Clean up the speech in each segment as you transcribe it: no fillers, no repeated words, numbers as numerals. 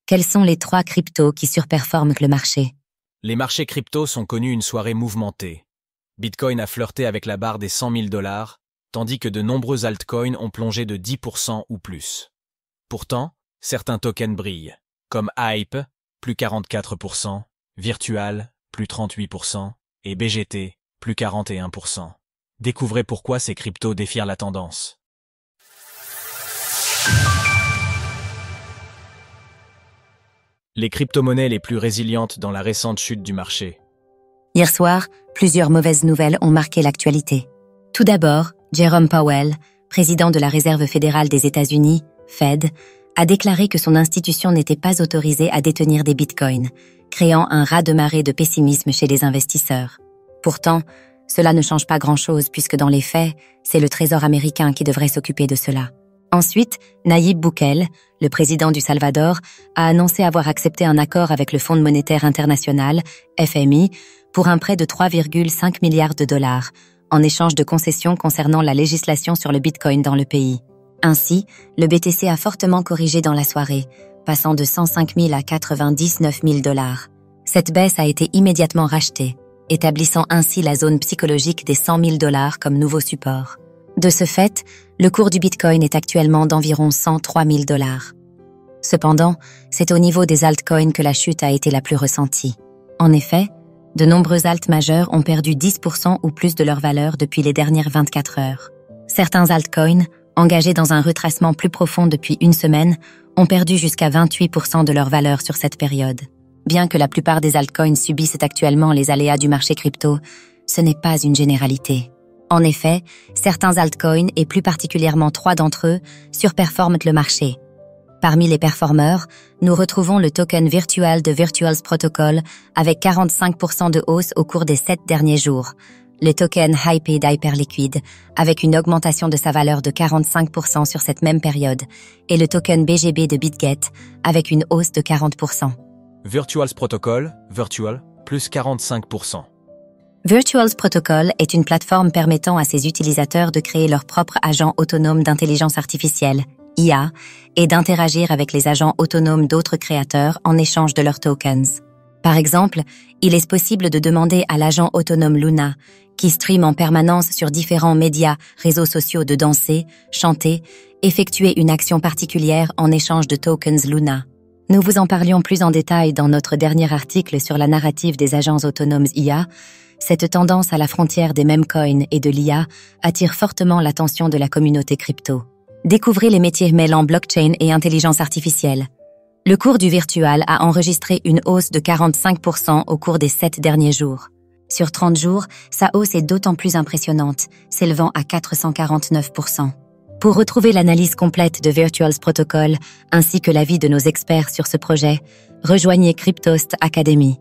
Quels sont les 3 cryptos qui surperforment le marché? Les marchés crypto sont connus une soirée mouvementée. Bitcoin a flirté avec la barre des 100 000 $, tandis que de nombreux altcoins ont plongé de 10% ou plus. Pourtant, certains tokens brillent, comme Hype, plus 44%, Virtual, plus 38%, et BGT, plus 41%. Découvrez pourquoi ces cryptos défient la tendance. Les crypto-monnaies les plus résilientes dans la récente chute du marché. Hier soir, plusieurs mauvaises nouvelles ont marqué l'actualité. Tout d'abord, Jerome Powell, président de la Réserve fédérale des États-Unis, Fed, a déclaré que son institution n'était pas autorisée à détenir des bitcoins, créant un raz-de-marée de pessimisme chez les investisseurs. Pourtant, cela ne change pas grand-chose puisque dans les faits, c'est le Trésor américain qui devrait s'occuper de cela. Ensuite, Nayib Bukele, le président du Salvador, a annoncé avoir accepté un accord avec le Fonds monétaire international, FMI, pour un prêt de 3,5 milliards de $, en échange de concessions concernant la législation sur le bitcoin dans le pays. Ainsi, le BTC a fortement corrigé dans la soirée, passant de 105 000 à 99 000 $. Cette baisse a été immédiatement rachetée, établissant ainsi la zone psychologique des 100 000 $ comme nouveau support. De ce fait, le cours du bitcoin est actuellement d'environ 103 000 $. Cependant, c'est au niveau des altcoins que la chute a été la plus ressentie. En effet, de nombreux alts majeurs ont perdu 10% ou plus de leur valeur depuis les dernières 24 heures. Certains altcoins, engagés dans un retracement plus profond depuis une semaine, ont perdu jusqu'à 28% de leur valeur sur cette période. Bien que la plupart des altcoins subissent actuellement les aléas du marché crypto, ce n'est pas une généralité. En effet, certains altcoins, et plus particulièrement 3 d'entre eux, surperforment le marché. Parmi les performeurs, nous retrouvons le token virtual de Virtuals Protocol avec 45% de hausse au cours des 7 derniers jours, le token Hype d'Hyperliquid avec une augmentation de sa valeur de 45% sur cette même période, et le token BGB de BitGet avec une hausse de 40%. Virtuals Protocol, Virtual, plus 45%. Virtuals Protocol est une plateforme permettant à ses utilisateurs de créer leur propre agent autonome d'intelligence artificielle, IA, et d'interagir avec les agents autonomes d'autres créateurs en échange de leurs tokens. Par exemple, il est possible de demander à l'agent autonome Luna, qui stream en permanence sur différents médias, réseaux sociaux de danser, chanter, effectuer une action particulière en échange de tokens Luna. Nous vous en parlions plus en détail dans notre dernier article sur la narrative des agents autonomes IA. Cette tendance à la frontière des memecoins et de l'IA attire fortement l'attention de la communauté crypto. Découvrez les métiers mêlant blockchain et intelligence artificielle. Le cours du virtual a enregistré une hausse de 45% au cours des 7 derniers jours. Sur 30 jours, sa hausse est d'autant plus impressionnante, s'élevant à 449%. Pour retrouver l'analyse complète de Virtuals Protocol ainsi que l'avis de nos experts sur ce projet, rejoignez Cryptost Academy.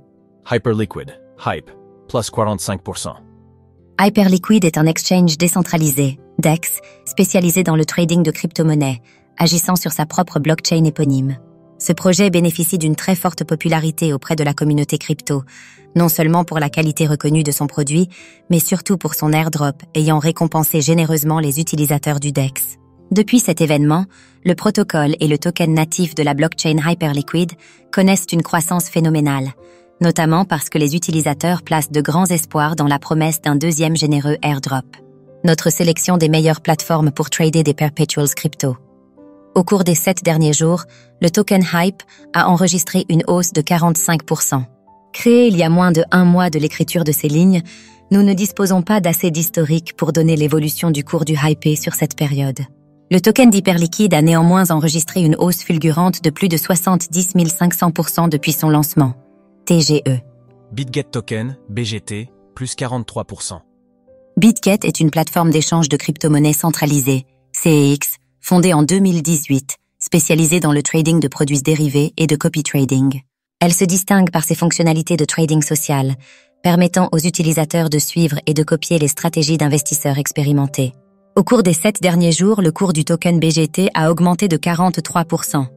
Hyperliquid, Hype, plus 45%. Hyperliquid est un exchange décentralisé, DEX, spécialisé dans le trading de crypto-monnaies, agissant sur sa propre blockchain éponyme. Ce projet bénéficie d'une très forte popularité auprès de la communauté crypto, non seulement pour la qualité reconnue de son produit, mais surtout pour son airdrop ayant récompensé généreusement les utilisateurs du DEX. Depuis cet événement, le protocole et le token natif de la blockchain Hyperliquid connaissent une croissance phénoménale, notamment parce que les utilisateurs placent de grands espoirs dans la promesse d'un deuxième généreux airdrop. Notre sélection des meilleures plateformes pour trader des perpetuals crypto. Au cours des 7 derniers jours, le token Hype a enregistré une hausse de 45%. Créé il y a moins de 1 mois de l'écriture de ces lignes, nous ne disposons pas d'assez d'historique pour donner l'évolution du cours du Hype sur cette période. Le token d'Hyperliquid a néanmoins enregistré une hausse fulgurante de plus de 70 500% depuis son lancement. TGE. BitGet Token, BGT, plus 43%. BitGet est une plateforme d'échange de crypto-monnaies centralisée, CEX, fondée en 2018, spécialisée dans le trading de produits dérivés et de copy trading. Elle se distingue par ses fonctionnalités de trading social, permettant aux utilisateurs de suivre et de copier les stratégies d'investisseurs expérimentés. Au cours des 7 derniers jours, le cours du token BGT a augmenté de 43%.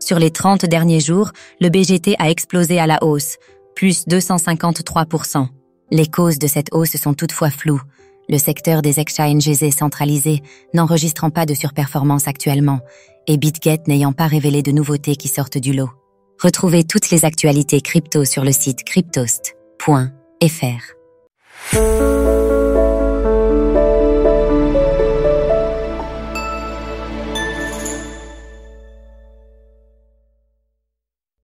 Sur les 30 derniers jours, le BGT a explosé à la hausse, plus 253%. Les causes de cette hausse sont toutefois floues, le secteur des exchanges centralisés n'enregistrant pas de surperformance actuellement, et BitGet n'ayant pas révélé de nouveautés qui sortent du lot. Retrouvez toutes les actualités crypto sur le site cryptost.fr.